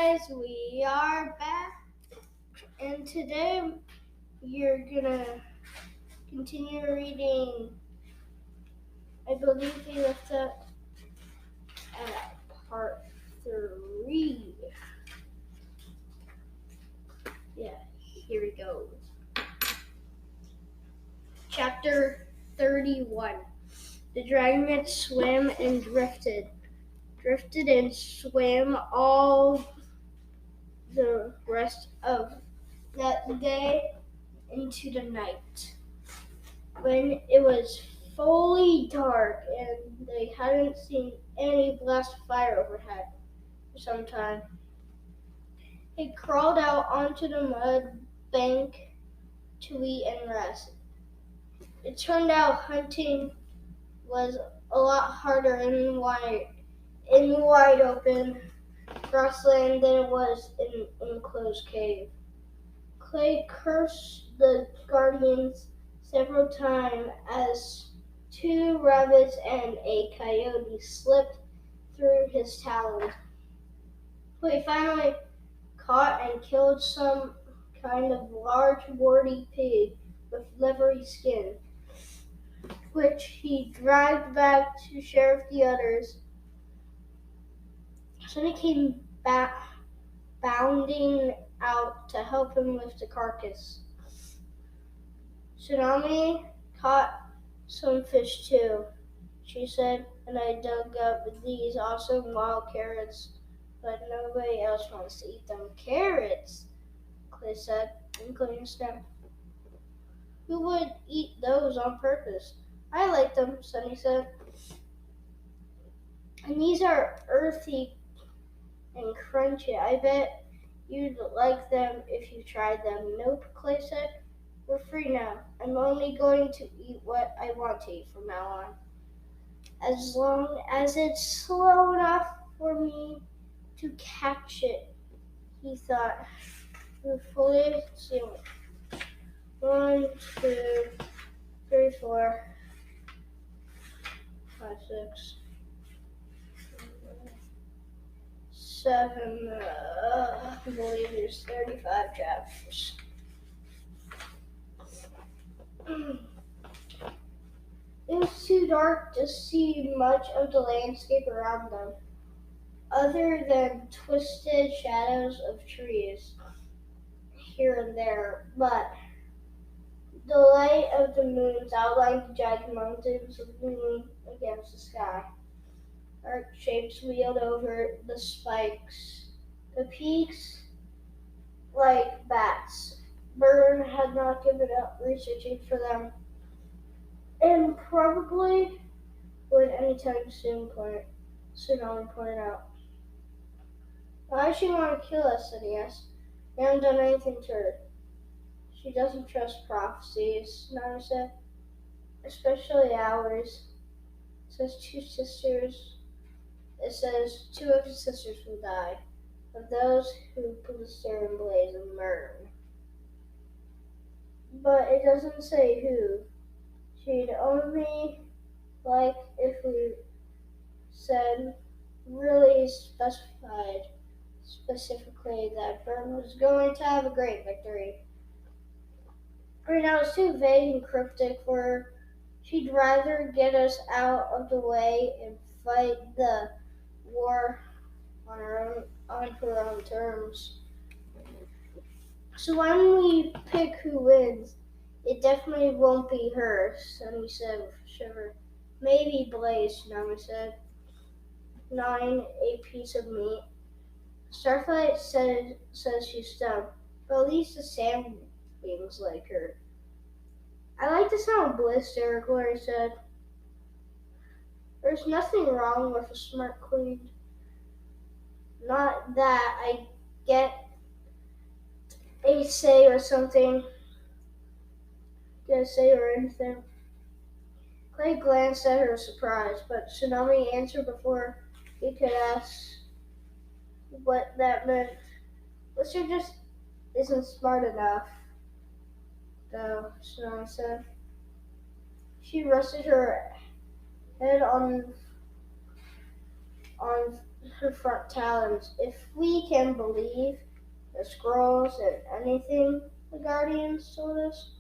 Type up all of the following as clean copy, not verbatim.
guys, we are back, and today you're gonna continue reading. I believe we left up at part 3. Yeah, here we go. Chapter 31. The Dragnet swam and drifted and swam all the rest of that day into the night. When it was fully dark and they hadn't seen any blast of fire overhead for some time, he crawled out onto the mud bank to eat and rest. It turned out hunting was a lot harder in wide open grassland than it was in an enclosed cave. Clay cursed the guardians several times as 2 rabbits and a coyote slipped through his talons. Clay finally caught and killed some kind of large warty pig with leathery skin, which he dragged back to share with the others. Sonny came back bounding out to help him lift the carcass. Tsunami caught some fish too, she said, and I dug up these awesome wild carrots, but nobody else wants to eat them. Carrots, Clay said, including Snow. Who would eat those on purpose? I like them, Sunny said. And these are earthy and crunchy. I bet you'd like them if you tried them. Nope, Clay said. We're free now. I'm only going to eat what I want to eat from now on. As long as it's slow enough for me to catch it, he thought. Fully sealed. 1, 2, 3, 4, 5, 6, 7. I believe there's 35 chapters. It was too dark to see much of the landscape around them, other than twisted shadows of trees here and there, but the light of the moons outlined the jagged mountains looming against the sky. Dark shapes wheeled over the spikes, the peaks like bats. Burn had not given up researching for them, and probably would anytime soon, Tsunami pointed out. Why does she want to kill us? Said yes. We haven't done anything to her. She doesn't trust prophecies, Nana said. Especially ours. It says 2 of his sisters will die, of those who blister and blaze and burn. But it doesn't say who. She'd only like if we said really specified specifically that Burn was going to have a great victory. Right now it's too vague and cryptic for her. She'd rather get us out of the way and fight the war on her own terms. So why don't we pick who wins? It definitely won't be her, Sunny said with a shiver. Maybe Blaze, Nami said, gnawing a piece of meat. Starflight says she's dumb, but at least the sandwings like her. I like the sound of blister, Glory said. There's nothing wrong with a smart queen. Not that I get a say or something. Get a say or anything. Clay glanced at her surprised, but Tsunami answered before he could ask what that meant. Blister just isn't smart enough, though, Tsunami said. She rested her head on her front talons. If we can believe the scrolls and anything the Guardians told us,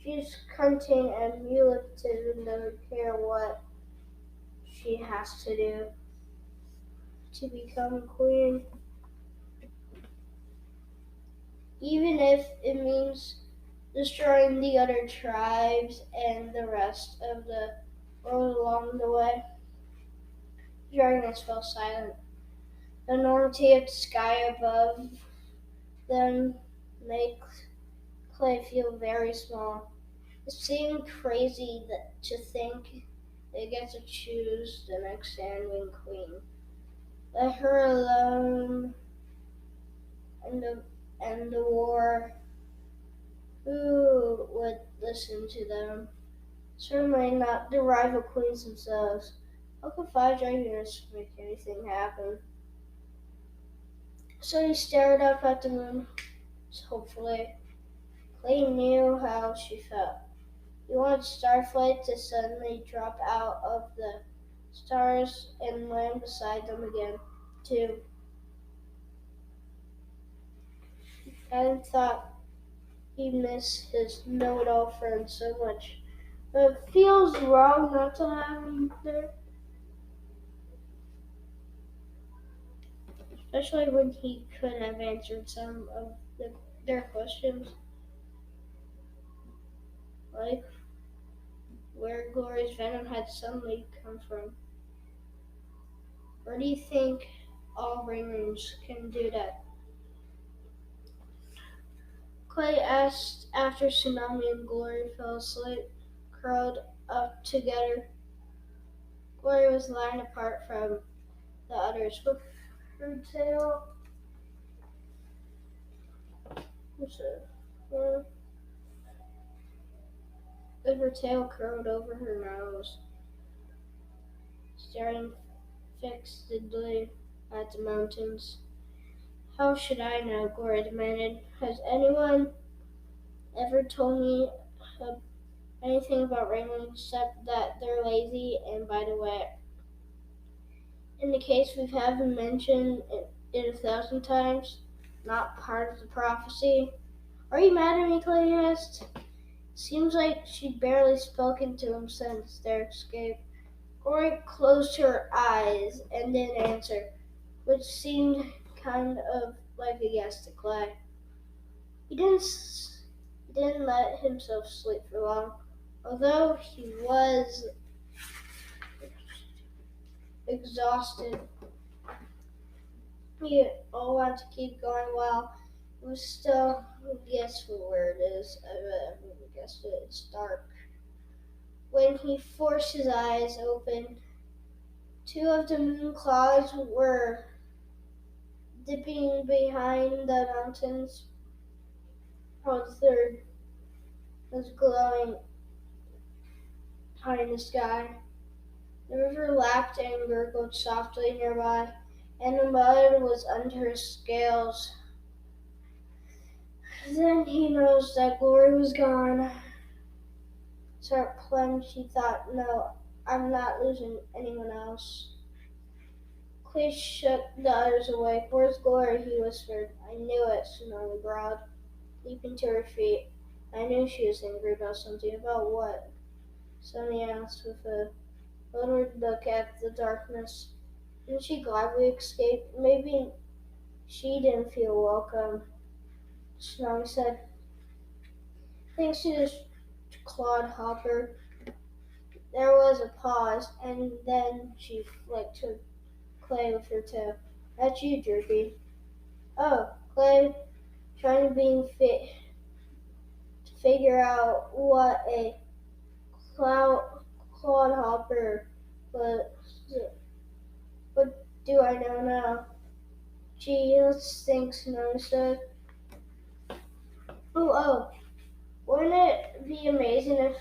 she's cunning and manipulative and doesn't care what she has to do to become queen, even if it means destroying the other tribes and the rest of the world along the way. The dragons fell silent. The enormity of the sky above them made Clay feel very small. It seemed crazy to think they get to choose the next Sandwing Queen. Let her alone and the war. Who would listen to them? Certainly not the rival queens themselves. How could five dragons make anything happen? So he stared up at the moon, hopefully. Clay knew how she felt. He wanted Starflight to suddenly drop out of the stars and land beside them again, too. Hadn't thought he'd miss his know-it-all friend so much. But it feels wrong not to have him there, especially when he could have answered some of their questions, like where Glory's venom had suddenly come from. Or do you think all ringers can do that? Clay asked after Tsunami and Glory fell asleep, curled up together. Glory was lying apart from the others with her tail what's it, uh, with her tail curled over her nose, staring fixedly at the mountains. How should I know? Glory demanded. Has anyone ever told me uh, anything about ringers except that they're lazy? And by the way, in the case we haven't mentioned it 1,000 times, not part of the prophecy. Are you mad at me, Clay asked. Seems like she'd barely spoken to him since their escape. Glory closed her eyes and didn't answer, which seemed kind of like a yes to Clay. He didn't let himself sleep for long, although he was exhausted. We all want to keep going while it was still, guess what word it is. I guessed it. It's dark. When he forced his eyes open, two of the moon clouds were dipping behind the mountains, while the third was glowing high in the sky. The river lapped and gurgled softly nearby, and the mud was under his scales. Then he noticed that Glory was gone. Sharp plunged, he thought, no, I'm not losing anyone else. Clay shook the others awake. Where's Glory? He whispered. I knew it, Tsunami growled, leaping to her feet. I knew she was angry about something. About what? Sonny asked with a little look at the darkness. Didn't she gladly escape? Maybe she didn't feel welcome, Tsunami said. Thanks to this clodhopper. There was a pause, and then she flicked her Clay with her tail. That's you, Droopy. Oh, Clay, trying to to figure out what a clodhopper was. What do I know now? Gee, let's think, Snow said. Oh, wouldn't it be amazing if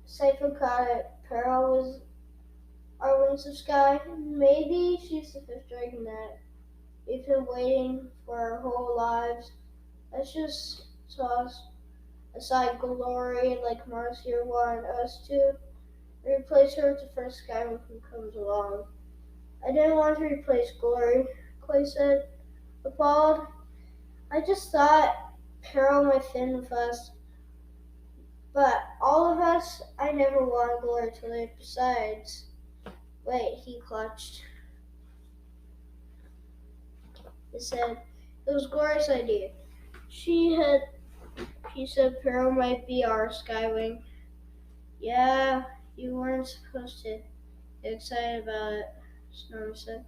Cyphocata Pearl was our winds of sky? Maybe she's the fifth dragon that we've been waiting for our whole lives. Let's just toss aside glory like Marcia wanted us to. Replace her with the first guy who comes along. I didn't want to replace Glory, Clay said, appalled. I just thought Carol might fit in with us, but all of us, I never wanted Glory to leave. Besides, wait, he clutched. He said, it was Glory's idea. She said Carol might be our Skywing. Yeah, you weren't supposed to get excited about it, Snorri said.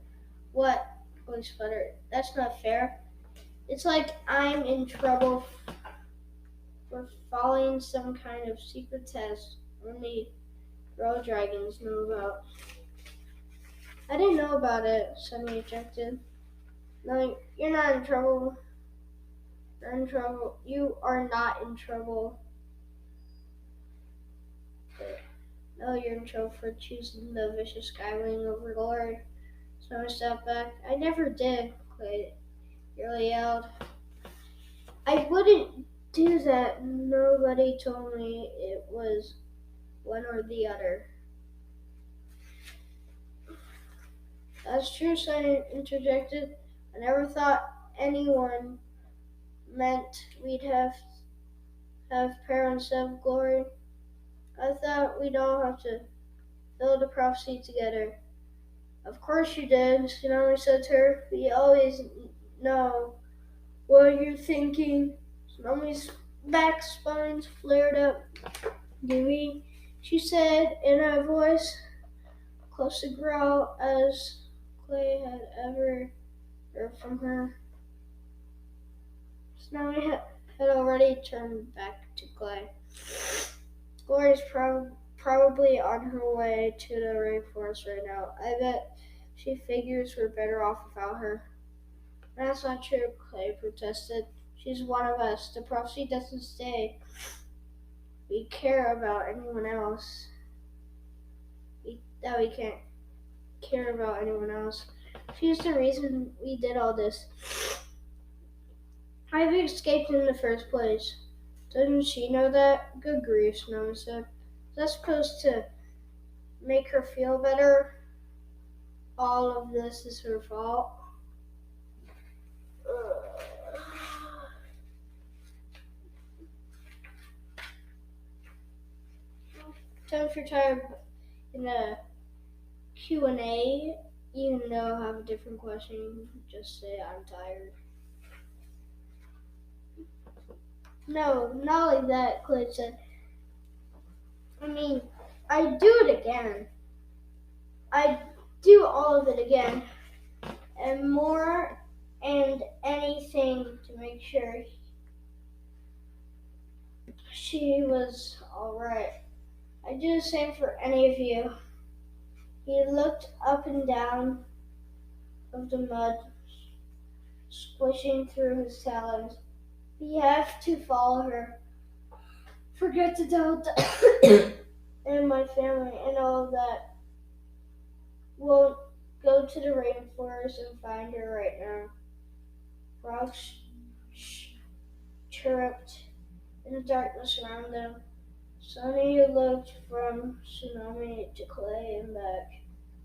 What? Glory sputtered. That's not fair. It's like I'm in trouble for following some kind of secret test only road dragons know about. I didn't know about it, Sunny objected. No, you're not in trouble. You're in trouble. You are not in trouble. No, you're in trouble for choosing the vicious Skywing over Glory. Snowy stepped back. I never did, Clay nearly yelled. I wouldn't do that. Nobody told me it was one or the other. That's true, Sunny interjected. I never thought anyone meant we'd have parents of Glory. I thought we'd all have to build a prophecy together. Of course you did, Tsunami said to her. We always know what you're thinking. Tsunami's back spines flared up. Do we? She said in a voice close to growl as Clay had ever heard from her. Tsunami had already turned back to Clay. Glory's probably on her way to the rainforest right now. I bet she figures we're better off without her. That's not true, Clay protested. She's one of us. The prophecy doesn't say we care about anyone else. That we can't care about anyone else. She's the reason we did all this. I've escaped in the first place. Doesn't she know that? Good grief, Snowy said. Is that supposed to make her feel better? All of this is her fault. Time for time in the Q&A. You know, have a different question. Just say I'm tired. No, not like that, Clay said. I mean, I'd do it again. I'd do all of it again. And more and anything to make sure she was alright. I'd do the same for any of you. He looked up and down of the mud, squishing through his talons. We have to follow her. Forget to tell and my family and all that. We'll go to the rainforest and find her right now. Frogs chirruped in the darkness around them. Sunny looked from Tsunami to Clay and back.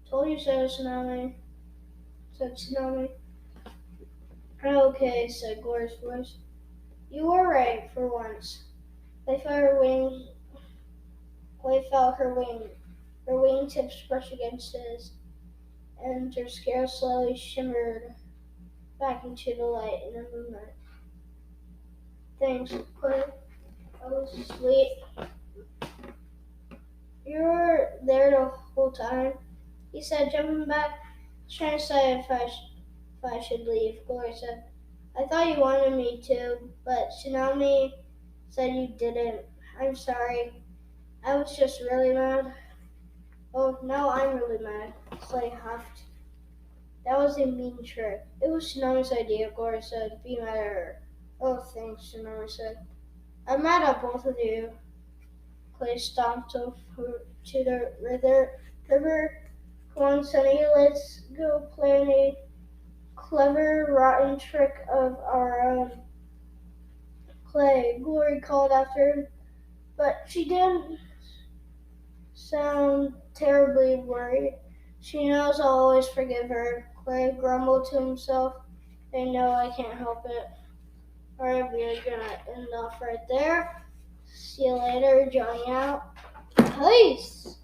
Told you so, Tsunami, said Tsunami. Okay, said Glory's voice. You were right for once. Clay felt her wingtips brush against his, and her scale slowly shimmered back into the light in the moonlight. Thanks, Clay. Oh, sweet. You were there the whole time, he said, jumping back. I was trying to decide if I should leave. Glory said, I thought you wanted me to, but Tsunami said you didn't. I'm sorry. I was just really mad. Oh, now I'm really mad, Clay huffed. That was a mean trick. It was Tsunami's idea, Glory said. Be mad at her. Oh, thanks, Tsunami said. I'm mad at both of you. Clay stomped over to the river. Come on, Sunny, let's go plan a clever, rotten trick of our own. Clay, Glory called after him, but she didn't sound terribly worried. She knows I'll always forgive her. Clay grumbled to himself. I know I can't help it. Alright, we are gonna end off right there. See you later, Johnny out. Peace!